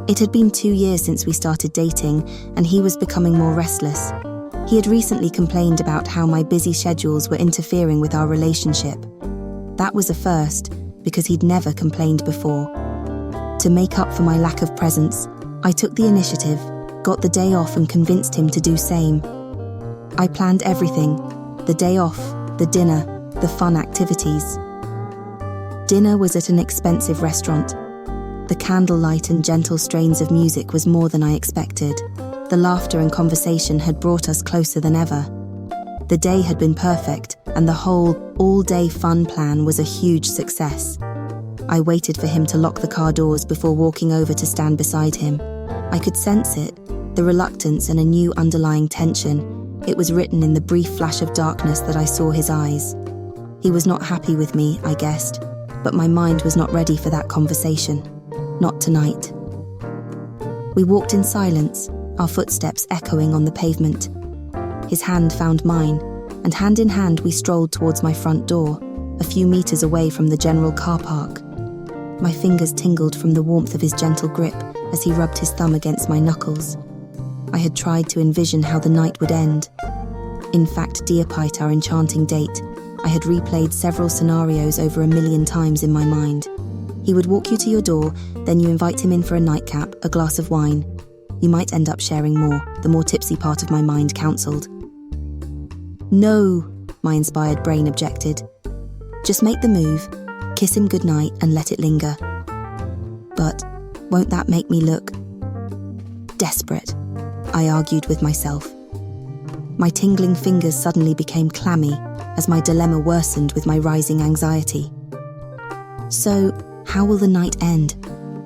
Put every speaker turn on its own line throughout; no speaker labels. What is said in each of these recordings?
It had been 2 years since we started dating, and he was becoming more restless. He had recently complained about how my busy schedules were interfering with our relationship. That was a first, because he'd never complained before. To make up for my lack of presence, I took the initiative, got the day off and convinced him to do same. I planned everything: the day off, the dinner, the fun activities. Dinner was at an expensive restaurant. The candlelight and gentle strains of music was more than I expected. The laughter and conversation had brought us closer than ever. The day had been perfect, and the whole all-day fun plan was a huge success. I waited for him to lock the car doors before walking over to stand beside him. I could sense it, the reluctance and a new underlying tension. It was written in the brief flash of darkness that I saw his eyes. He was not happy with me, I guessed, but my mind was not ready for that conversation. Not tonight. We walked in silence, our footsteps echoing on the pavement. His hand found mine, and hand in hand we strolled towards my front door, a few meters away from the general car park. My fingers tingled from the warmth of his gentle grip as he rubbed his thumb against my knuckles. I had tried to envision how the night would end. In fact, despite our enchanting date, I had replayed several scenarios over 1,000,000 times in my mind. He would walk you to your door, then you invite him in for a nightcap, a glass of wine. You might end up sharing more, the more tipsy part of my mind counselled. No, my inspired brain objected. Just make the move, kiss him goodnight and let it linger. But won't that make me look desperate? I argued with myself. My tingling fingers suddenly became clammy as my dilemma worsened with my rising anxiety. So, how will the night end?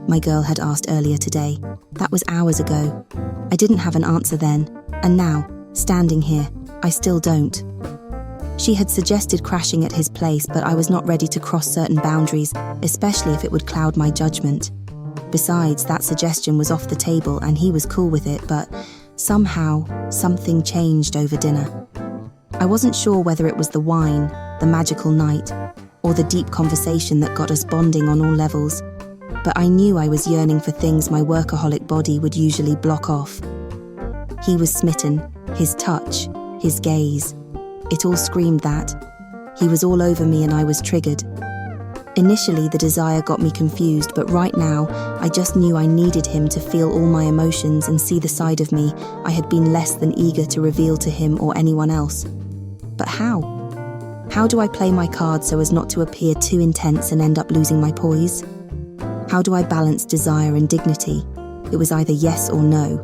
My girl had asked earlier today. That was hours ago. I didn't have an answer then, and now, standing here, I still don't. She had suggested crashing at his place, but I was not ready to cross certain boundaries, especially if it would cloud my judgment. Besides, that suggestion was off the table and he was cool with it, but somehow, something changed over dinner. I wasn't sure whether it was the wine, the magical night, or the deep conversation that got us bonding on all levels, but I knew I was yearning for things my workaholic body would usually block off. He was smitten, his touch, his gaze. It all screamed that. He was all over me and I was triggered. Initially, the desire got me confused, but right now, I just knew I needed him to feel all my emotions and see the side of me I had been less than eager to reveal to him or anyone else. But how? How do I play my cards so as not to appear too intense and end up losing my poise? How do I balance desire and dignity? It was either yes or no.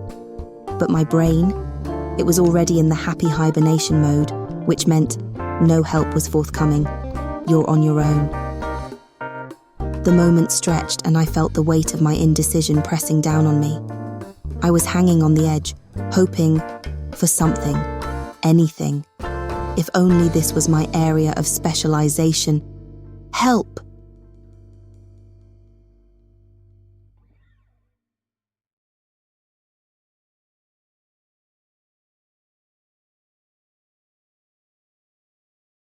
But my brain, it was already in the happy hibernation mode, which meant no help was forthcoming. You're on your own. The moment stretched and I felt the weight of my indecision pressing down on me. I was hanging on the edge, hoping for something, anything. If only this was my area of specialization. Help!